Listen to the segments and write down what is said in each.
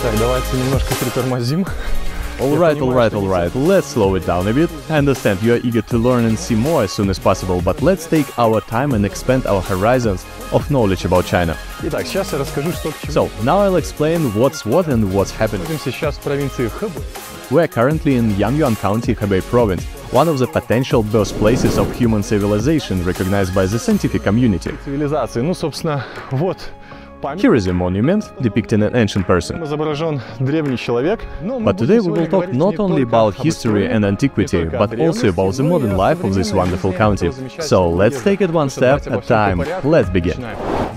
So, now I'll explain what's what and what's happening. We're currently in Yangyuan County, Hebei province, one of the potential birthplaces of human civilization recognized by the scientific community. Here is a monument depicting an ancient person. But today we will talk not only about history and antiquity, but also about the modern life of this wonderful county. So let's take it one step at a time. Let's begin.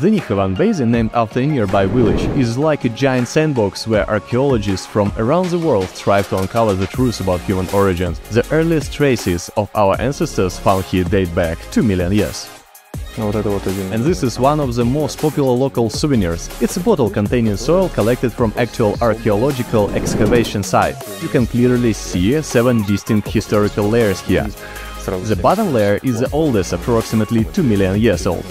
The Nihewan Basin, named after a nearby village, is like a giant sandbox where archaeologists from around the world strive to uncover the truth about human origins. The earliest traces of our ancestors found here date back 2 million years. And this is one of the most popular local souvenirs. It's a bottle containing soil collected from actual archaeological excavation site. You can clearly see 7 distinct historical layers here. The bottom layer is the oldest, approximately 2 million years old.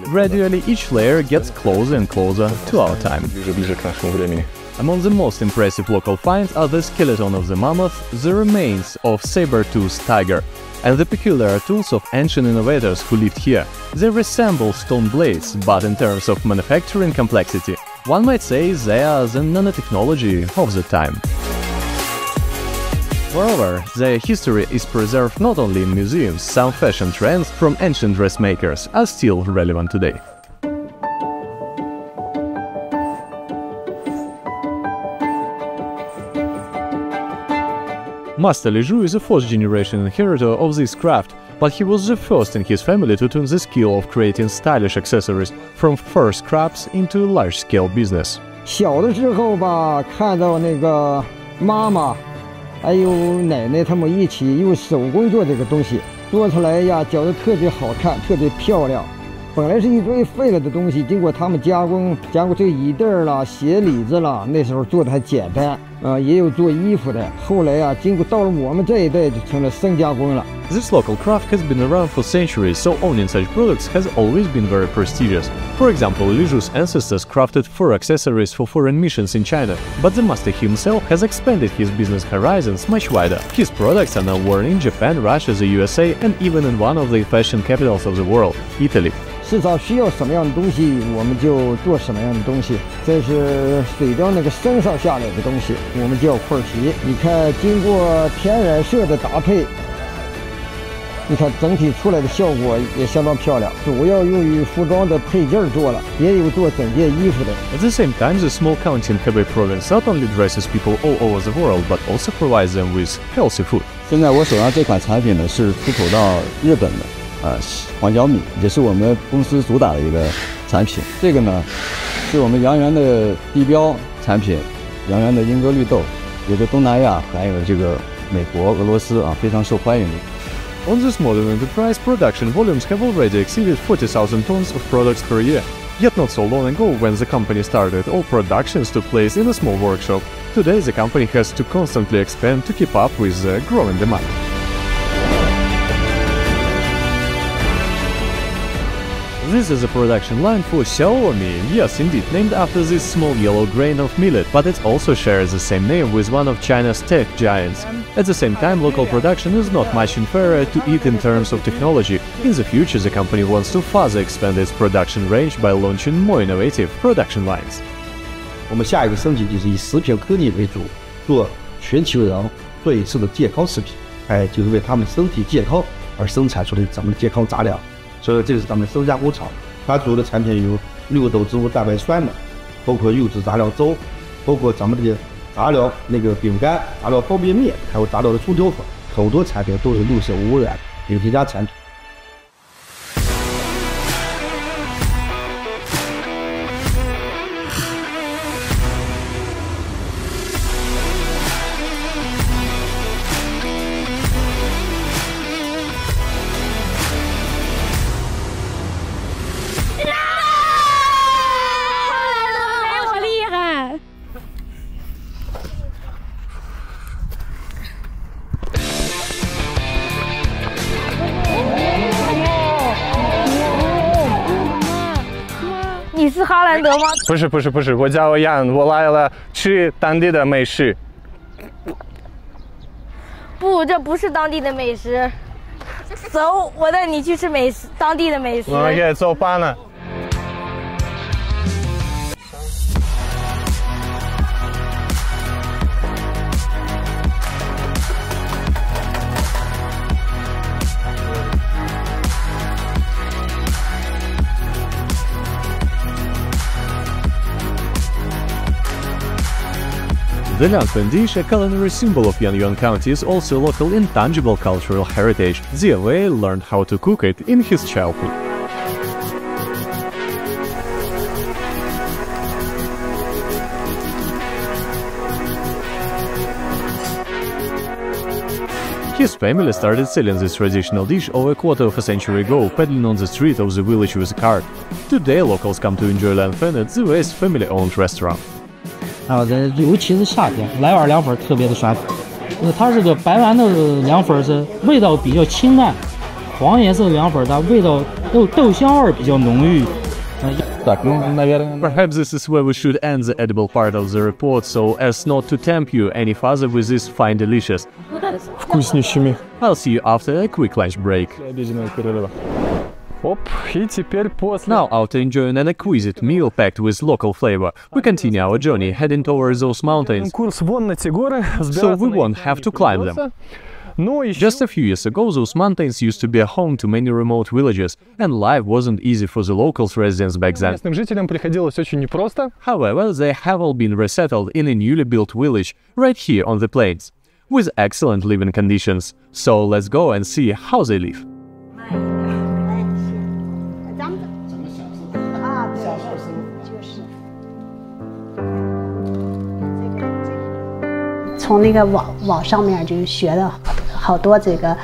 Gradually each layer gets closer and closer to our time. Among the most impressive local finds are the skeleton of the mammoth, the remains of saber-toothed tiger, and the peculiar tools of ancient innovators who lived here. They resemble stone blades, but in terms of manufacturing complexity, one might say they are the nanotechnology of the time. Moreover, their history is preserved not only in museums. Some fashion trends from ancient dressmakers are still relevant today. Master Li Zhu is a 4th-generation inheritor of this craft, but he was the first in his family to turn the skill of creating stylish accessories from fur scraps into a large-scale business. 小的时候吧，看到那个妈妈还有奶奶他们一起用手工做这个东西，做出来呀，觉得特别好看，特别漂亮。本来是一堆废了的东西，经过他们加工这个椅凳啦、鞋里子啦，那时候做的还简单，也有做衣服的。后来呀，经过到了我们这一代，就成了深加工了。 This local craft has been around for centuries, so owning such products has always been very prestigious. For example, Li Zhu's ancestors crafted fur accessories for foreign missions in China, but the master himself has expanded his business horizons much wider. His products are now worn in Japan, Russia, the USA, and even in one of the fashion capitals of the world, Italy. 市场需要什么样的东西，我们就做什么样的东西。这是水貂那个身上下来的东西，我们叫块皮。你看，经过天然色的搭配，你看整体出来的效果也相当漂亮。主要用于服装的配件做了，也有做整件衣服的。 At the same time, the small county in Hebei province not only dresses people all over the world, but also provides them with healthy food. 现在我手上这款产品呢是出口到日本的。 黄角米也是我们公司主打的一个产品。这个呢，是我们阳源的地标产品，阳源的英格绿豆，也是东南亚还有这个美国、俄罗斯非常受欢迎的。 On this modern enterprise, production volumes have already exceeded 40,000 tons of products per year. Yet not so long ago, when the company started, all productions took place in a small workshop. Today, the company has to constantly expand to keep up with the growing demand. This is a production line for Xiaomi, yes indeed, named after this small yellow grain of millet, but it also shares the same name with one of China's tech giants. At the same time, local production is not much inferior to it in terms of technology. In the future, the company wants to further expand its production range by launching more innovative production lines. 我们下一个升级就是以食品科技为主，做全球人最适的健康食品，就是为他们身体健康而生产出的咱们的健康杂粮。 所以这是咱们生加工厂，它主要的产品有绿豆植物蛋白酸的，包括优质杂粮粥，包括咱们这些杂粮那个饼干、杂粮方便面，还有杂粮的葱条粉，很多产品都是绿色无污染、有添加产品。是哈兰德吗？不是，我叫Yan，我来了吃当地的美食。不，这不是当地的美食。走，我带你去吃当地的美食。OK， 走吧呢。The Liangfen dish, a culinary symbol of Yangyuan County, is also a local intangible cultural heritage. Zia Wei learned how to cook it in his childhood. His family started selling this traditional dish over a quarter of a century ago, peddling on the street of the village with a cart. Today, locals come to enjoy Liangfen at Zia Wei's family-owned restaurant. 这尤其是夏天，来碗凉粉特别的爽口。它这个白碗的凉粉是味道比较清淡，黄颜色的凉粉它味道豆香味比较浓郁。Perhaps this is where we should end the edible part of the report, so as not to tempt you any further with this fine delicious. I'll see you after a quick lunch break. Now, after enjoying an exquisite meal packed with local flavor, we continue our journey heading towards those mountains, so we won't have to climb them. Just a few years ago, those mountains used to be a home to many remote villages, and life wasn't easy for the locals residents back then. However, they have all been resettled in a newly built village right here on the plains, with excellent living conditions. So let's go and see how they live. 从那个网上面就学了好多这个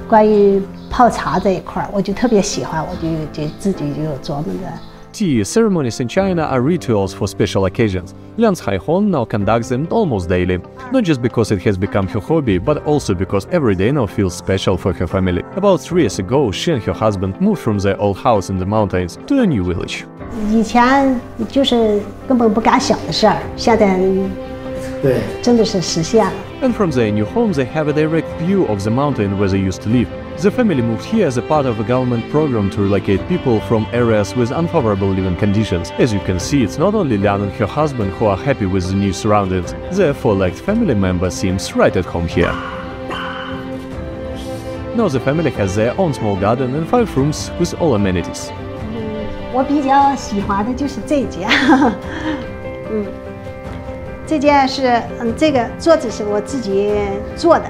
关于泡茶这一块，我就特别喜欢，我就自己就有琢磨着。 Tea ceremonies in China are rituals for special occasions. Liang Nihewan now conducts them almost daily, not just because it has become her hobby, but also because every day now feels special for her family. About 3 years ago, she and her husband moved from their old house in the mountains to a new village. 以前就是根本不敢想的事儿，现在对真的是实现了。 And from their new home, they have a direct view of the mountain where they used to live. The family moved here as a part of a government program to relocate people from areas with unfavorable living conditions. As you can see, it's not only Liang and her husband who are happy with the new surroundings. Their 4-legged family member seems right at home here. Now the family has their own small garden and 5 rooms with all amenities. 我比较喜欢的就是这件，这件是这个桌子是我自己做的。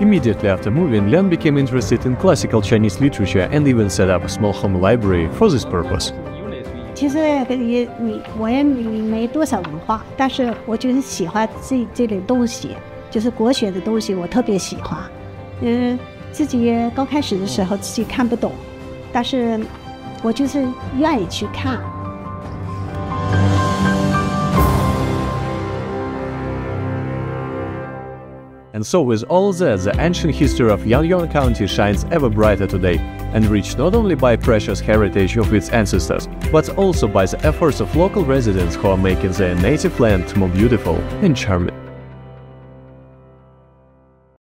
Immediately after moving, Liang became interested in classical Chinese literature and even set up a small home library for this purpose. 其实我也没多少文化，但是我就是喜欢这类东西，就是国学的东西，我特别喜欢。自己刚开始的时候自己看不懂，但是我就是愿意去看。 And so with all that, the ancient history of Yangyuan County shines ever brighter today, enriched not only by precious heritage of its ancestors, but also by the efforts of local residents who are making their native land more beautiful and charming.